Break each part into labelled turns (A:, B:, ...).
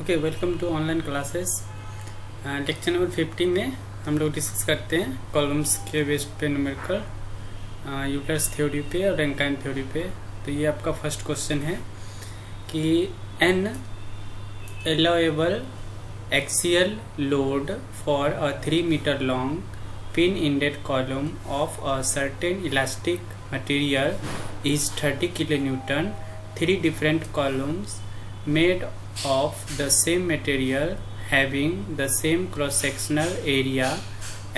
A: Okay, welcome to online classes. Lecture number 50 में हम लोग डिस्कस करते हैं कॉलम्स के बेस्ड पे न्यूमेरिकल यूलर्स थ्योरी पे और रैंकाइन थ्योरी पे। तो ये आपका फर्स्ट क्वेश्चन है कि an allowable axial load for a 3 metre long pin ended column of a certain elastic material is 30 kilo newton. 3 different columns made of the same material having the same cross sectional area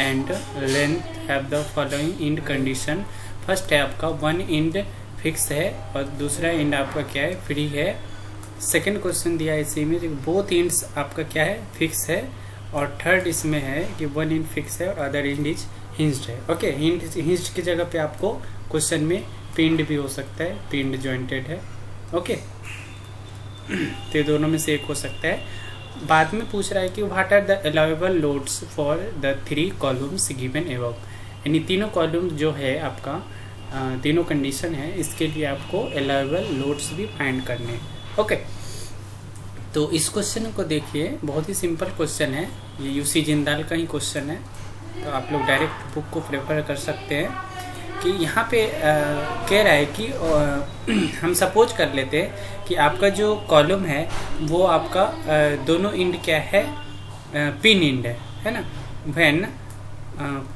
A: and length have the following end condition। First है आपका one end fix है और दूसरा end आपका क्या है, free है। Second question दिया है इसी में, बोथ इंड्स आपका क्या है, फिक्स है। और थर्ड इसमें है कि वन इंड फिक्स है और अदर इंड इज हिंज्ड है। ओके, हिंज्ड की जगह पे आपको क्वेश्चन में पिंड भी हो सकता है, पिंड जॉइंटेड है। ओके, तो ये दोनों में से एक हो सकता है। बाद में पूछ रहा है कि what are the allowable loads for the 3 columns given above. यानी तीनों कॉलम जो है आपका तीनों कंडीशन है, इसके लिए आपको अलाउएबल लोड्स भी फाइंड करने हैं। ओके, तो इस क्वेश्चन को देखिए, बहुत ही सिंपल क्वेश्चन है। ये यूसी जिंदाल का ही क्वेश्चन है, तो आप लोग डायरेक्ट बुक को प्रेफर कर सकते हैं। कि यहाँ पे कह रहा है कि हम सपोज कर लेते हैं कि आपका जो कॉलम है वो आपका दोनों इंड क्या है, पिन इंड है ना। When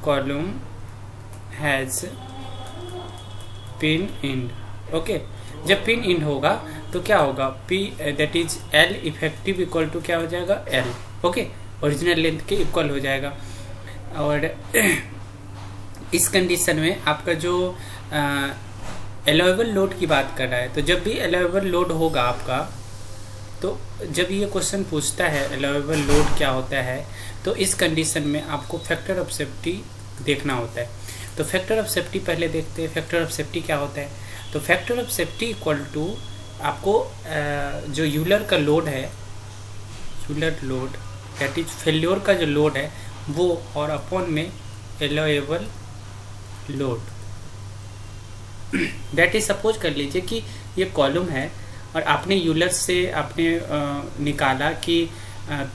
A: column has pin end, okay, जब पिन इंड होगा तो क्या होगा, P that is L effective equal to क्या हो जाएगा, एल। ओके, ओरिजिनल लेंथ के इक्वल हो जाएगा। और इस कंडीशन में आपका जो अलाउएबल लोड की बात कर रहा है, तो जब भी अलाउएबल लोड होगा आपका, तो जब ये क्वेश्चन पूछता है अलाउएबल लोड क्या होता है, तो इस कंडीशन में आपको फैक्टर ऑफ सेफ्टी देखना होता है। तो फैक्टर ऑफ सेफ्टी पहले देखते हैं। फैक्टर ऑफ सेफ्टी क्या होता है, तो factor of safety equal to आपको जो यूलर का लोड है, Euler load that is failure का जो लोड है वो, और अपॉन में allowable load. That is suppose कर लीजिए कि ये कॉलम है और आपने यूलर से आपने निकाला कि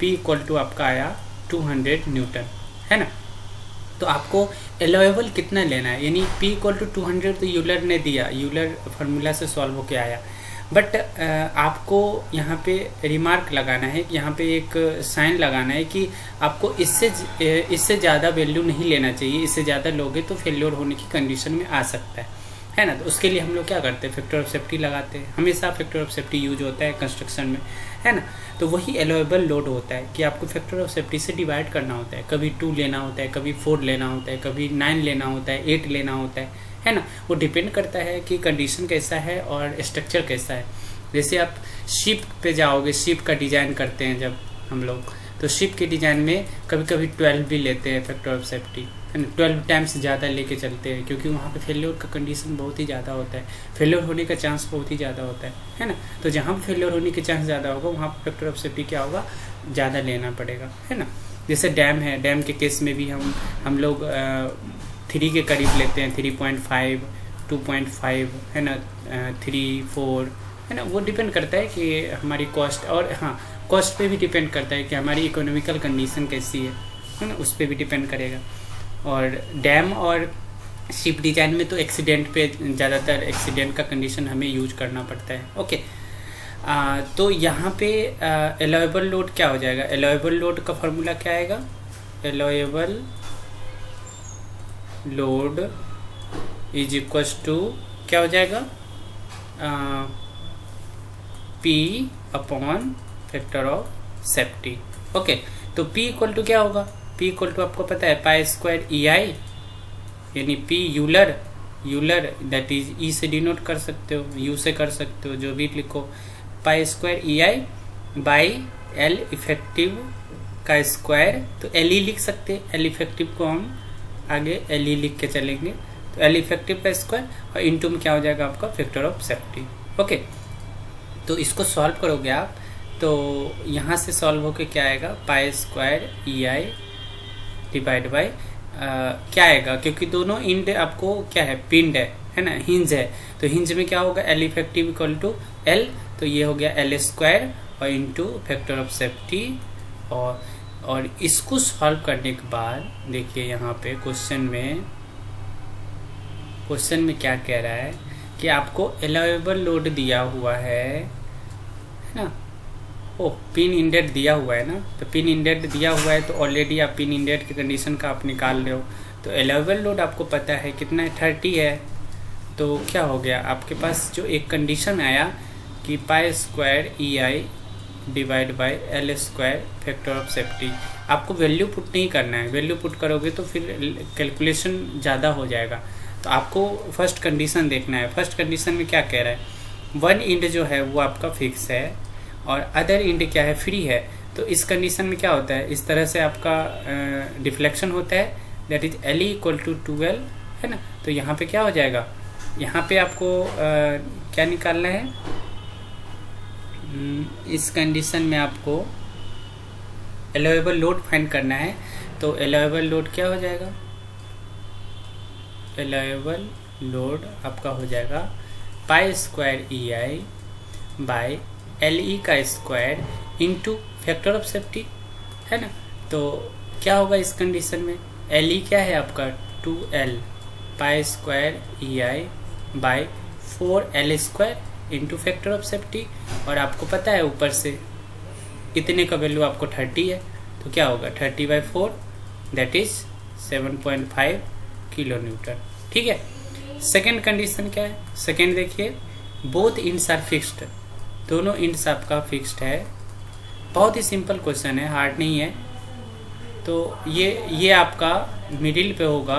A: P इक्वल टू आपका आया 200 न्यूटन, है ना। तो आपको अलाउएबल कितना लेना है, यानी P इक्वल टू 200 तो यूलर ने दिया, यूलर फार्मूला से सॉल्व होके आया। बट आपको यहाँ पे रिमार्क लगाना है, यहाँ पे एक साइन लगाना है कि आपको इससे ज़्यादा वैल्यू नहीं लेना चाहिए। इससे ज़्यादा लोगे तो फेल्योर होने की कंडीशन में आ सकता है ना। तो उसके लिए हम लोग क्या करते हैं, फैक्टर ऑफ सेफ्टी लगाते हैं। हमेशा फैक्टर ऑफ सेफ्टी यूज होता है कंस्ट्रक्शन में, है ना। तो वही अलाउएबल लोड होता है कि आपको फैक्टर ऑफ सेफ्टी से डिवाइड करना होता है। कभी 2 लेना होता है, कभी 4 लेना होता है, कभी 9 लेना होता है, 8 लेना होता है ना। वो डिपेंड करता है कि कंडीशन कैसा है और स्ट्रक्चर कैसा है। जैसे आप शिप पे जाओगे, शिप का डिज़ाइन करते हैं जब हम लोग, तो शिप के डिज़ाइन में कभी कभी 12 भी लेते हैं फैक्टर ऑफ सेफ्टी, है ना। 12 टाइम्स ज़्यादा लेके चलते हैं, क्योंकि वहाँ पे फेल्योर का कंडीशन बहुत ही ज़्यादा होता है, फेल्योर होने का चांस बहुत ही ज़्यादा होता है ना। तो जहाँ पर फेल्योर होने के चांस ज़्यादा होगा वहाँ पर फैक्टर ऑफ सेफ्टी क्या होगा, ज़्यादा लेना पड़ेगा, है ना। जैसे डैम है, डैम के केस में भी हम लोग 3 के करीब लेते हैं, 3.5, 2.5, है ना, 3, 4, है ना। वो डिपेंड करता है कि हमारी कॉस्ट, और हाँ, कॉस्ट पे भी डिपेंड करता है कि हमारी इकोनॉमिकल कंडीशन कैसी है ना, उस पर भी डिपेंड करेगा। और डैम और शिप डिजाइन में तो एक्सीडेंट पे ज़्यादातर एक्सीडेंट का कंडीशन हमें यूज करना पड़ता है। ओके, तो यहाँ पे अलाउएबल लोड क्या हो जाएगा, अलाउएबल लोड का फॉर्मूला क्या आएगा, allowable load is equal to क्या हो जाएगा, P upon factor of safety. Okay, तो P इक्वल टू क्या होगा, P इक्वल टू आपको पता है पाई स्क्वायर EI, यानी P Euler that is E से डिनोट कर सकते हो, U से कर सकते हो, जो भी लिखो, पाई square EI by L effective का स्क्वायर। तो LE लिख सकते हैं, L इफेक्टिव को हम आगे LE लिख के चलेंगे। तो L इफेक्टिव का स्क्वायर और इनटू में क्या हो जाएगा आपका फैक्टर ऑफ सेफ्टी। ओके, तो इसको सॉल्व करोगे आप, तो यहाँ से सॉल्व होके क्या आएगा, pi square EI divide by क्या आएगा, क्योंकि दोनों इंड आपको क्या है, पिंड है ना, हिंज है। तो हिंज में क्या होगा, L effective equal to L, तो ये हो गया L स्क्वायर और इंटू फैक्टर ऑफ सेफ्टी। और इसको सॉल्व करने के बाद देखिए यहाँ पे क्वेश्चन में क्या कह रहा है कि आपको अलाउएबल लोड दिया हुआ है ना। पिन इंडेड दिया हुआ है ना, तो पिन इंडेड दिया हुआ है तो ऑलरेडी आप पिन इंडेड की कंडीशन का आप निकाल रहे हो। तो अलाउएबल लोड आपको पता है कितना है, 30 है। तो क्या हो गया आपके पास जो एक कंडीशन आया कि पाई square EI divide by L square factor of safety. आपको वैल्यू पुट नहीं करना है, वैल्यू पुट करोगे तो फिर कैलकुलेशन ज़्यादा हो जाएगा। तो आपको फर्स्ट कंडीशन देखना है। फर्स्ट कंडीशन में क्या कह रहा है, वन इंड जो है वो आपका फिक्स है और अदर इंड क्या है, फ्री है। तो इस कंडीशन में क्या होता है, इस तरह से आपका डिफ्लेक्शन होता है, that is LE equal to 12 है ना। तो यहाँ पे क्या हो जाएगा, यहाँ पे आपको क्या निकालना है, इस कंडीशन में आपको अलाउएबल लोड फाइंड करना है। तो अलाउएबल लोड क्या हो जाएगा, अलाउएबल लोड आपका हो जाएगा pi square EI by LE का square into factor of safety है ना। तो क्या होगा इस कंडीशन में, LE क्या है आपका 2L pi square EI by 4L square into factor of safety. और आपको पता है ऊपर से इतने का वैल्यू आपको 30 है, तो क्या होगा 30/4 दैट इज 7.5 किलो न्यूटन। ठीक है। सेकेंड कंडीशन क्या है, सेकेंड देखिए, बोथ इंड्स आर फिक्स्ड, दोनों इंड्स आपका फिक्स्ड है। बहुत ही सिंपल क्वेश्चन है, हार्ड नहीं है। तो ये आपका मिडिल पे होगा,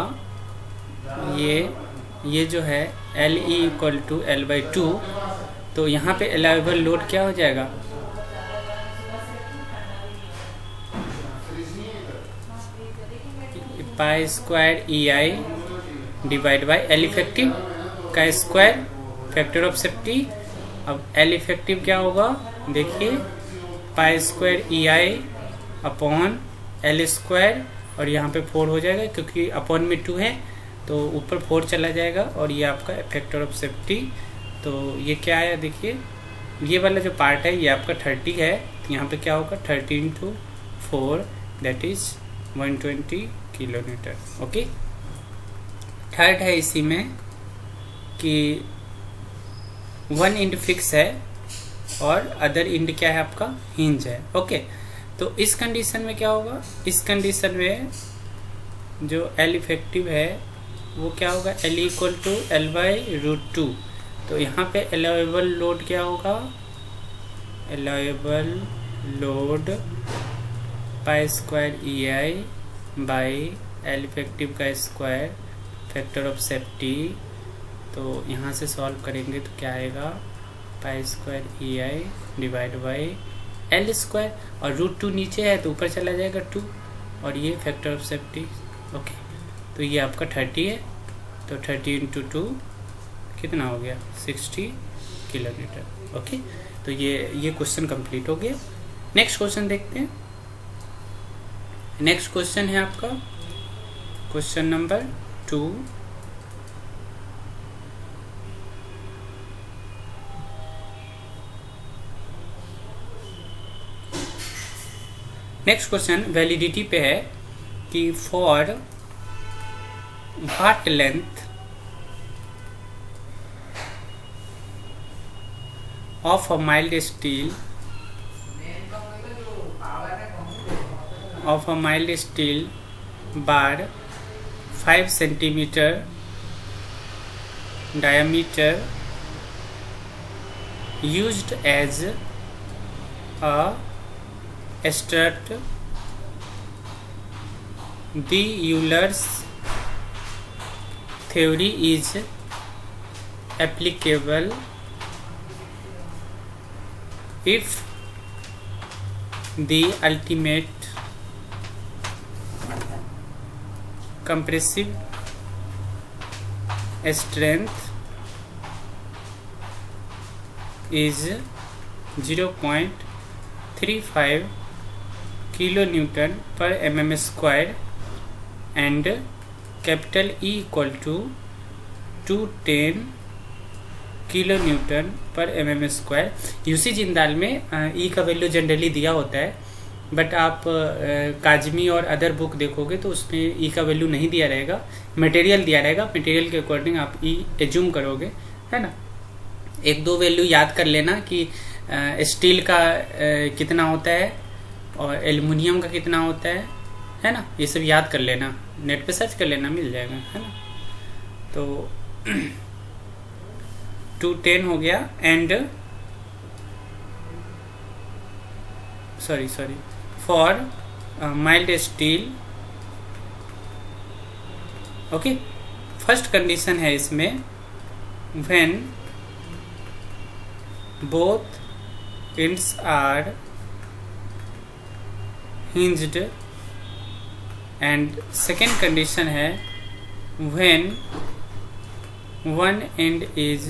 A: ये जो है LE इक्वल टू L/2। तो यहाँ पे अलाउएबल लोड क्या हो जाएगा, pi square EI divide by L effective का स्क्वायर फैक्टर ऑफ सेफ्टी। अब L इफेक्टिव क्या होगा, देखिए पाई square EI upon L square, और यहाँ पे 4 हो जाएगा क्योंकि अपॉन में 2 है तो ऊपर 4 चला जाएगा, और ये आपका फैक्टर ऑफ सेफ्टी। तो ये क्या है, देखिए ये वाला जो पार्ट है ये आपका 30 है, तो यहाँ पे क्या होगा 30 × 4 that is 120 kilo newton. Okay. Third है इसी में कि वन इंड फिक्स है और अदर इंड क्या है आपका हिंज है। ओके। तो इस कंडीशन में क्या होगा, इस कंडीशन में जो L इफेक्टिव है वो क्या होगा, LE इक्वल टू L/√2। तो यहाँ पे अलाउएबल लोड क्या होगा, allowable load pi square EI by L effective का स्क्वायर फैक्टर ऑफ सेफ्टी। तो यहाँ से सॉल्व करेंगे तो क्या आएगा, pi square EI divide by L square, और √2 नीचे है तो ऊपर चला जाएगा 2, और ये फैक्टर ऑफ सेफ्टी। ओके। तो ये आपका 30 है, तो 30 × 2 कितना हो गया, 60 किलो न्यूटन। ओके। तो ये क्वेश्चन कंप्लीट हो गया। नेक्स्ट क्वेश्चन देखते हैं। नेक्स्ट क्वेश्चन है आपका question number 2। Next question validity पे है कि for what length of a mild steel bar 5 centimetre diameter used as a strut, the Euler's theory is applicable if the ultimate compressive strength is 0.35 kilonewton per mm square and capital E equal to 210 kilo Newton पर mm square. UC Jindal में ई का value generally दिया होता है, but आप काजमी और other book देखोगे तो उसमें ई का वैल्यू नहीं दिया रहेगा, मटेरियल दिया रहेगा। मटेरियल के अकॉर्डिंग आप ई एज्यूम करोगे, है ना। एक दो वैल्यू याद कर लेना कि स्टील का कितना होता है और एल्युमिनियम का कितना होता है ना। ये सब याद कर लेना, नेट पे सर्च कर लेना, मिल जाएगा, है ना। तो 210 हो गया and sorry for mild steel. Okay, first condition है इसमें when both ends are hinged, and second condition है when one end is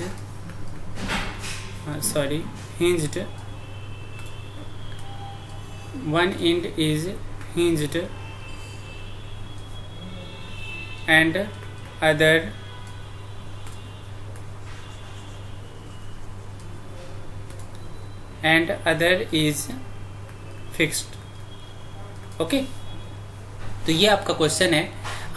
A: hinged, one end is hinged and other is fixed। Okay, तो ये आपका क्वेश्चन है।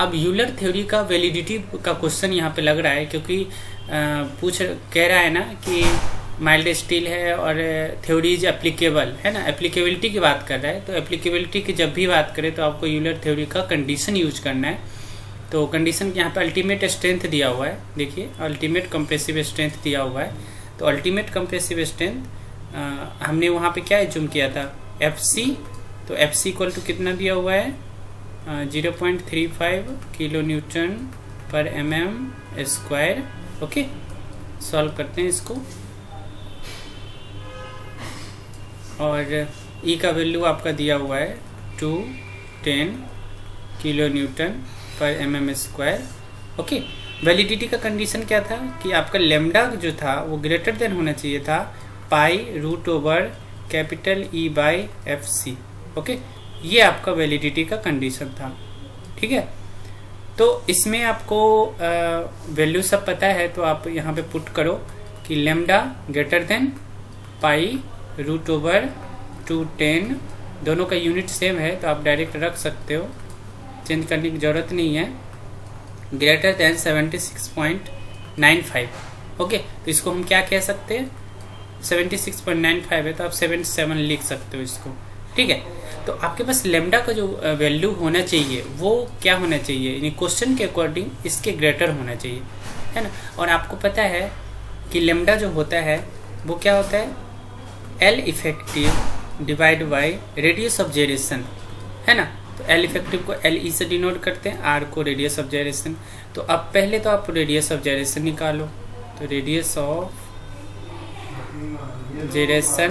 A: अब Euler theory का validity का क्वेश्चन यहाँ पे लग रहा है, क्योंकि कह रहा है ना कि माइल्ड स्टील है और थ्योरी इज एप्लीकेबल, है ना। एप्लीकेबिलिटी की बात कर रहा है, तो एप्लीकेबिलिटी की जब भी बात करें तो आपको यूलर थ्योरी का कंडीशन यूज करना है। तो कंडीशन यहाँ पे अल्टीमेट स्ट्रेंथ दिया हुआ है, देखिए अल्टीमेट कंप्रेसिव स्ट्रेंथ दिया हुआ है। तो अल्टीमेट कंप्रेसिव स्ट्रेंथ हमने वहाँ पे क्या एज्यूम किया था, FC। तो FC इक्वल टू कितना दिया हुआ है, 0.35 किलो न्यूटन पर mm स्क्वायर। ओके, सॉल्व करते हैं इसको। और E का वैल्यू आपका दिया हुआ है 210 किलो न्यूटन पर mm स्क्वायर। ओके, वैलिडिटी का कंडीशन क्या था कि आपका लेमडा जो था वो ग्रेटर देन होना चाहिए था पाई√कैपिटल E बाई FC। ओके, ये आपका वैलिडिटी का कंडीशन था, ठीक है। तो इसमें आपको वैल्यू सब पता है, तो आप यहाँ पे पुट करो कि लेमडा ग्रेटर देन पाई√210, दोनों का यूनिट सेम है तो आप डायरेक्ट रख सकते हो, चेंज करने की ज़रूरत नहीं है। Greater than 76.95। ओके, तो इसको हम क्या कह सकते हैं, 76.95 है तो आप 77 लिख सकते हो इसको, ठीक है। तो आपके पास लेमडा का जो वैल्यू होना चाहिए वो क्या होना चाहिए, यानी क्वेश्चन के अकॉर्डिंग इसके ग्रेटर होना चाहिए, है ना। और आपको पता है कि लेमडा जो होता है वो क्या होता है, L effective divide by radius of gyration, है ना। तो L इफेक्टिव को LE से डिनोट करते हैं, R को रेडियस ऑफ जाइरेशन। तो अब पहले तो आप रेडियस ऑफ जाइरेशन निकालो, तो रेडियस ऑफ जाइरेशन,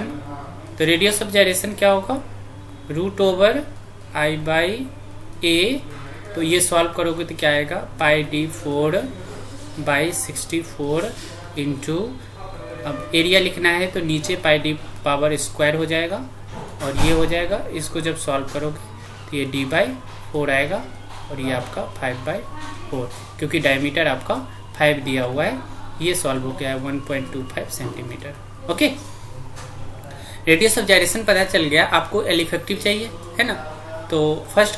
A: तो रेडियस ऑफ जाइरेशन क्या होगा, √I/A। तो ये सॉल्व करोगे तो क्या आएगा, πd4/64 इंटू, अब एरिया लिखना है तो नीचे πd पावर स्क्वायर हो जाएगा और ये हो जाएगा। इसको जब सॉल्व करोगे तो ये d/4 आएगा और ये आपका 5/4, क्योंकि डायमीटर आपका 5 दिया हुआ है। ये सॉल्व हो गया है 1.25 सेंटीमीटर। ओके, रेडियस ऑफ जाइरेशन पता चल गया। आपको L इफेक्टिव चाहिए, है ना। तो फर्स्ट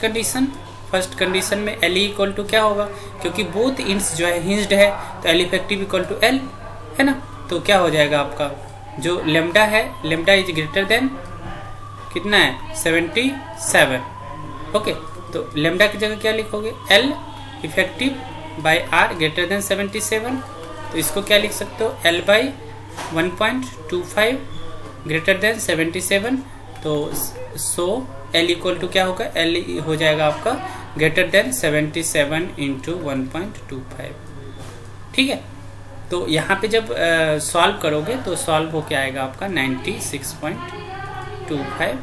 A: कंडीशन में L इक्वल टू क्या होगा, क्योंकि बोथ इंड्स जो है हिंज्ड है तो L effective equal to L, है ना। तो क्या हो जाएगा आपका जो लेमडा है, लेमडा इज ग्रेटर देन कितना है, 77। ओके, तो लेमडा की जगह क्या लिखोगे, L effective by R greater than 77। तो इसको क्या लिख सकते हो, L/1.25 ग्रेटर देन 77। तो सो L इक्वल टू क्या होगा, L हो जाएगा आपका ग्रेटर देन 77 इंटू 1.25, ठीक है। तो यहाँ पे जब सॉल्व करोगे तो सॉल्व हो के आएगा आपका 96.25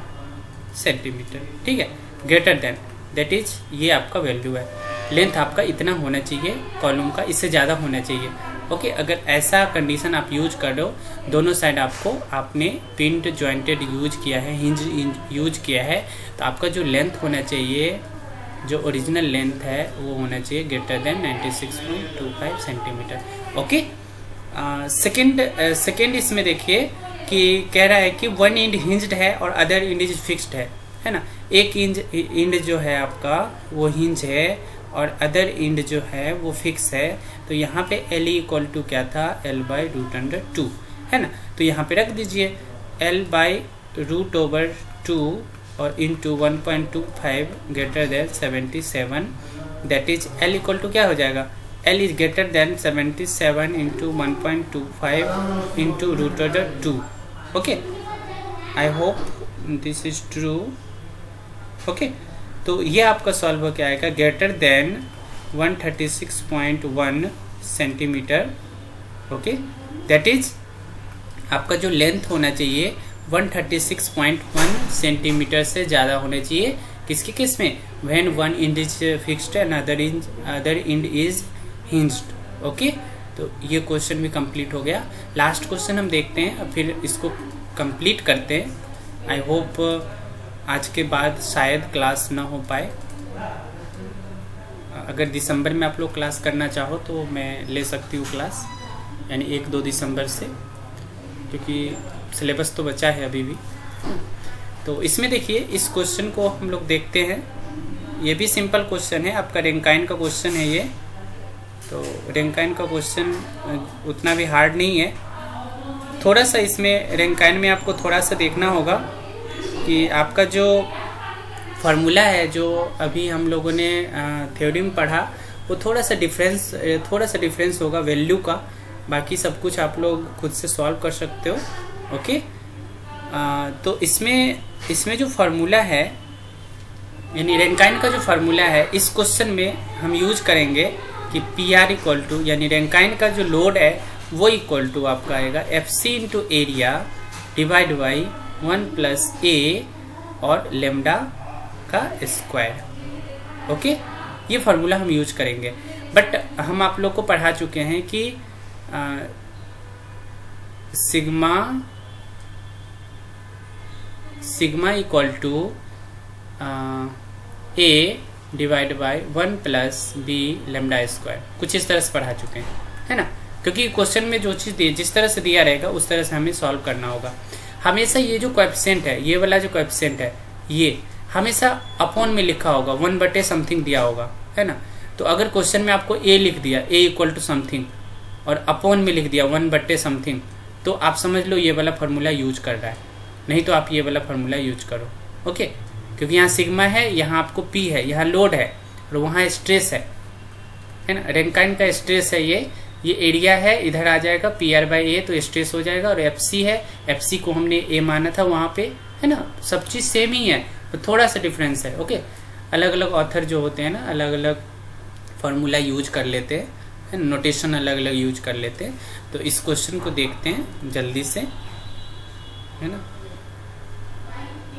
A: सेंटीमीटर, ठीक है, ग्रेटर देन, दैट इज ये आपका वैल्यू है। लेंथ आपका इतना होना चाहिए कॉलम का, इससे ज़्यादा होना चाहिए। ओके, अगर ऐसा कंडीशन आप यूज कर रहे हो, दोनों साइड आपने पिंड जॉइंटेड यूज किया है, हिंज यूज किया है, तो आपका जो लेंथ होना चाहिए, जो ओरिजिनल लेंथ है वो होना चाहिए greater than 96.25 centimetre. Okay, second इसमें देखिए कि कह रहा है कि वन इंड हिंज्ड है और अदर इंड इज फिक्स्ड है ना। एक इंड जो है आपका वो हिंज है और अदर इंड जो है वो फिक्स है। तो यहाँ पे L इक्वल टू क्या था, L/√2 है ना। तो यहाँ पे रख दीजिए L/√2 और into 1.25 greater than 77, that is L equal to क्या हो जाएगा, L is greater than 77 into 1.25 into √2। Okay, I hope this is true. Okay, तो ये आपका सॉल्व हो क्या आएगा, greater than 136.1 centimetre. Okay, that is आपका जो लेंथ होना चाहिए 136.1 सेंटीमीटर से ज़्यादा होना चाहिए। किसके केस में, when one end is fixed and other end is hinged. Okay, तो ये क्वेश्चन भी कंप्लीट हो गया। लास्ट क्वेश्चन हम देखते हैं, अब फिर इसको कंप्लीट करते हैं। आई होप आज के बाद शायद क्लास ना हो पाए। अगर दिसंबर में आप लोग क्लास करना चाहो तो मैं ले सकती हूँ क्लास, यानी 1-2 दिसंबर से, क्योंकि सिलेबस तो बचा है अभी भी। तो इसमें देखिए इस क्वेश्चन को हम लोग देखते हैं। ये भी सिंपल क्वेश्चन है, आपका रैंकाइन का क्वेश्चन है ये। तो रैंकाइन का क्वेश्चन उतना भी हार्ड नहीं है। थोड़ा सा इसमें रैंकाइन में आपको थोड़ा सा देखना होगा कि आपका जो फार्मूला है, जो अभी हम लोगों ने थ्योरी में पढ़ा, वो थोड़ा सा डिफरेंस होगा वैल्यू का। बाकी सब कुछ आप लोग खुद से सॉल्व कर सकते हो। ओके, तो इसमें जो फार्मूला है, यानी रैंकाइन का जो फार्मूला है, इस क्वेश्चन में हम यूज करेंगे कि PR इक्वल टू, यानी रैंकाइन का जो लोड है वो इक्वल टू आपका आएगा FC into area divide by 1+A और लेमडा का स्क्वायर। ओके, ये फार्मूला हम यूज करेंगे। बट हम आप लोग को पढ़ा चुके हैं कि sigma equal to A divide by 1+B lambda square, कुछ इस तरह से पढ़ा चुके हैं, है ना। क्योंकि क्वेश्चन में जो चीज़ जिस तरह से दिया रहेगा उस तरह से हमें सॉल्व करना होगा। हमेशा ये जो कोएफिशिएंट है, ये वाला जो कोएफिशिएंट है, ये हमेशा अपॉन में लिखा होगा, 1/, समथिंग दिया होगा, है ना। तो अगर क्वेश्चन में आपको A लिख दिया, A इक्वल टू समथिंग, और अपॉन में लिख दिया 1/, समथिंग, तो आप समझ लो ये वाला फार्मूला यूज कर रहा है। नहीं तो आप ये वाला फार्मूला यूज करो। ओके, क्योंकि यहाँ सिग्मा है, यहाँ आपको P है, यहाँ लोड है और वहाँ स्ट्रेस है ना। रैंकाइन का स्ट्रेस है, ये एरिया है, इधर आ जाएगा PR/A, तो स्ट्रेस हो जाएगा। और FC है, FC को हमने A माना था वहाँ पे, है ना। सब चीज़ सेम ही है, तो थोड़ा सा डिफरेंस है। ओके, अलग अलग ऑथर जो होते हैं ना, अलग अलग फार्मूला यूज कर लेते हैं, है ना, नोटेशन अलग अलग यूज कर लेते हैं। तो इस क्वेश्चन को देखते हैं जल्दी से, है ना।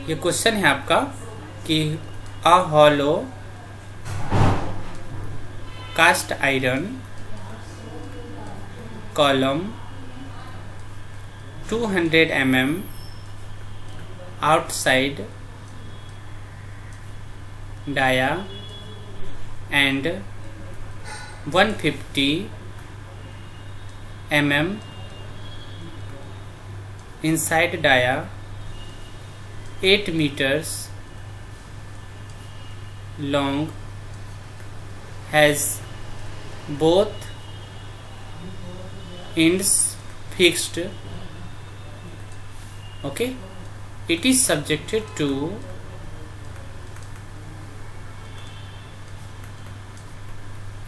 A: ये क्वेश्चन है आपका कि a hollow cast iron column 200 mm outside dia and 150 mm inside dia, 8 meters long, has both ends fixed. Okay, it is subjected to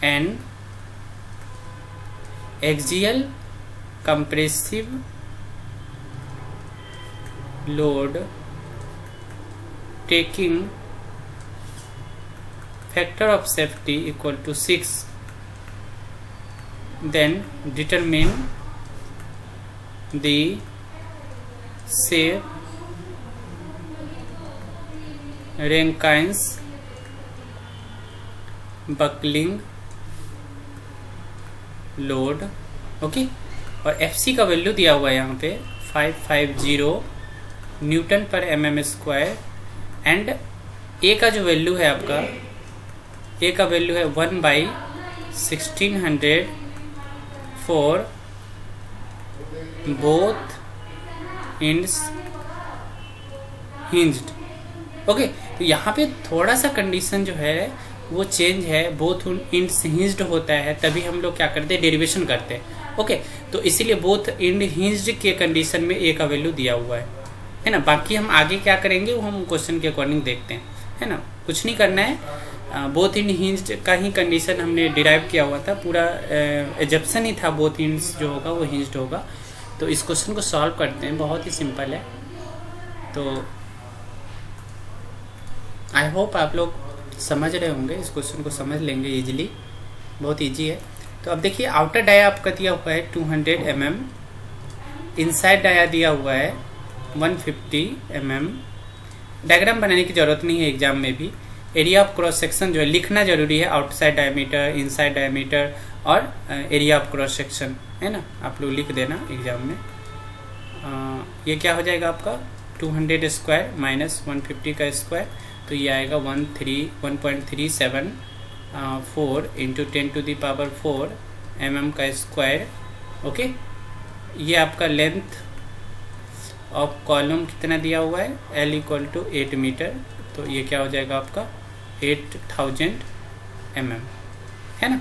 A: an axial compressive load taking factor of safety equal to 6. Then determine the shape, Rankine's buckling load. Okay, और FC का value दिया हुआ है यहाँ पे 550 Newton पर mm²। And A का जो वैल्यू है आपका, A का वैल्यू है 1/1604 बोथ इंड्स हिंज्ड। ओके, तो यहाँ पे थोड़ा सा कंडीशन जो है वो चेंज है, बोथ इंड्स हिंज्ड होता है तभी हम लोग क्या करते हैं, डेरिवेशन करते हैं। ओके, तो इसीलिए बोथ इंड हिंज्ड के कंडीशन में ए का वैल्यू दिया हुआ है ना। बाकी हम आगे क्या करेंगे वो हम क्वेश्चन के अकॉर्डिंग देखते हैं, है ना। कुछ नहीं करना है, बोथ इंड हिंज्ड का ही कंडीशन हमने डिराइव किया हुआ था, पूरा एजप्शन ही था बोथ इंड्स जो होगा वो हिंज्ड होगा। तो इस क्वेश्चन को सॉल्व करते हैं, बहुत ही सिंपल है। तो आई होप आप लोग समझ रहे होंगे, इस क्वेश्चन को समझ लेंगे इजीली, बहुत इजी है। तो अब देखिए आउटर डाया आपका दिया हुआ है 200 mm, इनसाइड डाया दिया हुआ है 150 mm। डायग्राम बनाने की ज़रूरत नहीं है एग्जाम में भी। एरिया ऑफ क्रॉस सेक्शन जो है लिखना जरूरी है, आउटसाइड डायमीटर, इनसाइड डायमीटर और एरिया ऑफ क्रॉस सेक्शन, है ना। आप लोग लिख देना एग्जाम में। ये क्या हो जाएगा आपका 200 स्क्वायर माइनस 150 का स्क्वायर, तो ये आएगा 1.374 इंटू 10⁴ mm का स्क्वायर। ओके, ये आपका लेंथ ऑफ कॉलम कितना दिया हुआ है, L = 8 मीटर, तो ये क्या हो जाएगा आपका 8000 mm, है ना।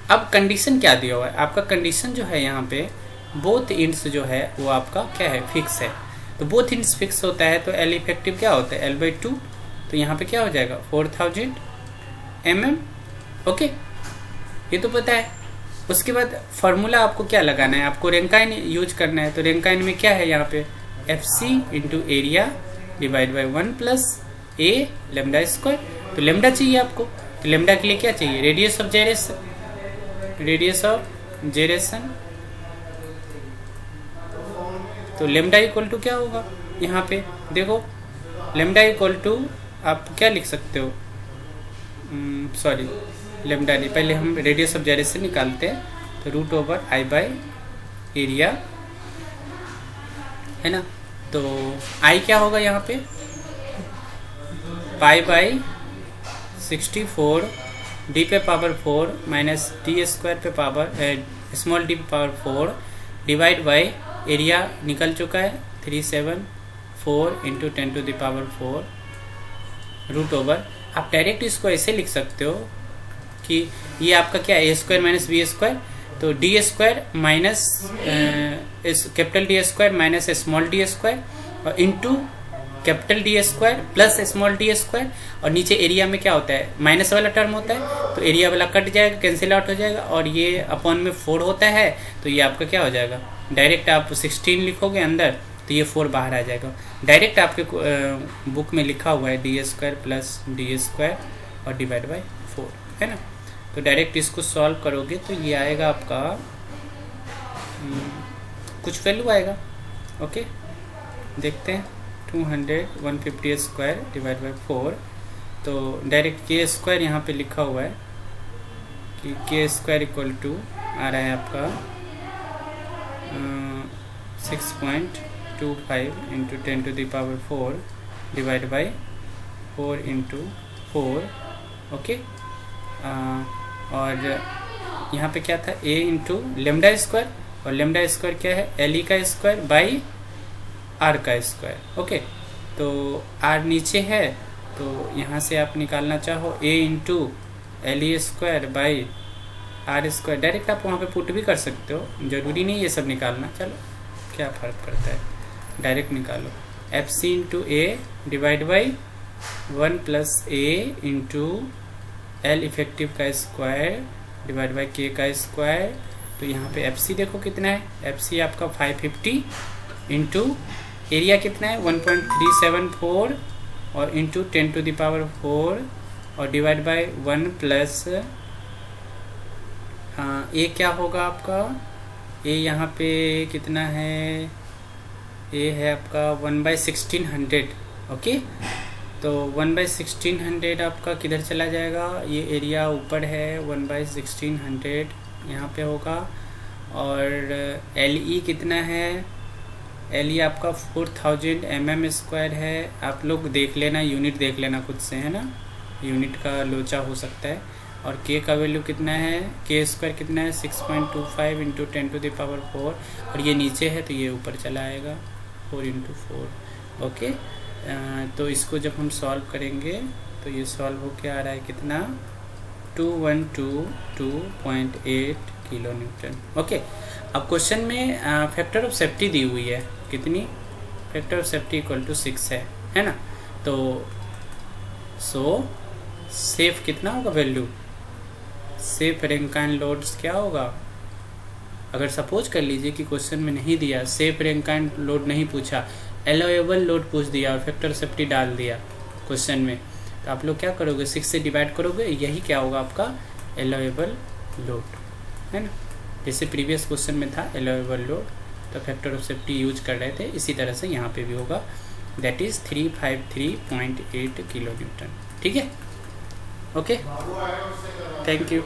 A: अब कंडीशन क्या दिया हुआ है आपका, कंडीशन जो है यहाँ पे बोथ इंड्स जो है वो आपका क्या है, फिक्स है। तो बोथ इंड्स फिक्स होता है तो L इफेक्टिव क्या होता है, L/2, तो यहाँ पे क्या हो जाएगा 4000 mm। ओके, ये तो पता है। उसके बाद फार्मूला आपको क्या लगाना है, आपको रैंकाइन यूज करना है। तो रैंकाइन में क्या है यहाँ पे FC into area divide by 1 + A lambda square. तो लेमडा चाहिए आपको, तो लेमडा के लिए क्या चाहिए, रेडियस ऑफ जेरेशन। तो लेमडा इक्वल टू क्या होगा यहाँ पे, देखो लेमडा इक्वल टू आप क्या लिख सकते हो, सॉरी लेमडा नहीं, पहले हम रेडियस ऑफ जेरेशन निकालते हैं। तो √/I/एरिया, है ना। तो I क्या होगा यहाँ पे π/64 d पे पावर 4 माइनस d² पे पावर स्मॉल d पे पावर 4 डिवाइड बाई एरिया निकल चुका है 374 इंटू 10⁴ √। आप डायरेक्ट इसको ऐसे लिख सकते हो कि ये आपका क्या है A² माइनस B², तो D² minus capital D² minus small d² और into capital D² plus small d², और नीचे एरिया में क्या होता है माइनस वाला टर्म होता है, तो एरिया वाला कट जाएगा, कैंसिल आउट हो जाएगा, और ये अपॉन में 4 होता है, तो ये आपका क्या हो जाएगा, डायरेक्ट आप 16 लिखोगे अंदर तो ये 4 बाहर आ जाएगा। डायरेक्ट आपके बुक में लिखा हुआ है D² प्लस D² और डिवाइड बाई 4, है ना। तो डायरेक्ट इसको सॉल्व करोगे तो ये आएगा आपका कुछ वैल्यू आएगा। ओके, देखते हैं 150 स्क्वायर डिवाइड बाई 4, तो डायरेक्ट k² यहाँ पे लिखा हुआ है कि k² इक्वल टू आ रहा है आपका 6.25 into 10⁴ divide by 4 into 4। Okay, और यहाँ पे क्या था a इंटू लेमडा स्क्वायर, और लेमडा स्क्वायर क्या है L का स्क्वायर बाई R का स्क्वायर। ओके, तो R नीचे है तो यहाँ से आप निकालना चाहो a into L² by R², direct आप वहाँ पे पुट भी कर सकते हो, जरूरी नहीं ये सब निकालना, चलो क्या फ़र्क पड़ता है, डायरेक्ट निकालो FC into A divide by 1 + A into L effective का स्क्वायर डिवाइड बाई K का स्क्वायर। तो यहाँ पे FC देखो कितना है, FC आपका 550 इंटू एरिया कितना है 1.374 और इंटू 10⁴ और डिवाइड बाई 1 प्लस A क्या होगा आपका, A यहाँ पे कितना है, A है आपका 1/1600। ओके, तो 1/1600 आपका किधर चला जाएगा, ये एरिया ऊपर है 1/1600 यहाँ पे होगा, और LE कितना है, LE आपका 4000 mm² है। आप लोग देख लेना, यूनिट देख लेना खुद से, है ना, यूनिट का लोचा हो सकता है। और के का वैल्यू कितना है, के स्क्वायर कितना है 6.25 इंटू 10⁴, और ये नीचे है तो ये ऊपर चला आएगा 4 इंटू 4। ओके, तो इसको जब हम सॉल्व करेंगे तो ये सॉल्व हो के आ रहा है कितना 2122.8 किलो न्यूटन। ओके, अब क्वेश्चन में फैक्टर ऑफ सेफ्टी दी हुई है कितनी, factor of safety equal to 6 है ना। तो सेफ कितना होगा वैल्यू, सेफ रैंकाइन लोड्स क्या होगा, अगर सपोज कर लीजिए कि क्वेश्चन में नहीं दिया, सेफ रैंकाइन लोड नहीं पूछा, अलाउएबल लोड पूछ दिया और फैक्टर सेफ्टी डाल दिया क्वेश्चन में, तो आप लोग क्या करोगे 6 से डिवाइड करोगे, यही क्या होगा आपका अलाउएबल लोड, है ना। जैसे प्रीवियस क्वेश्चन में था अलाउएबल लोड, तो फैक्टर ऑफ सेफ्टी यूज कर रहे थे, इसी तरह से यहाँ पे भी होगा, दैट इज 353.8 किलो न्यूटन। ठीक है, ओके, थैंक यू।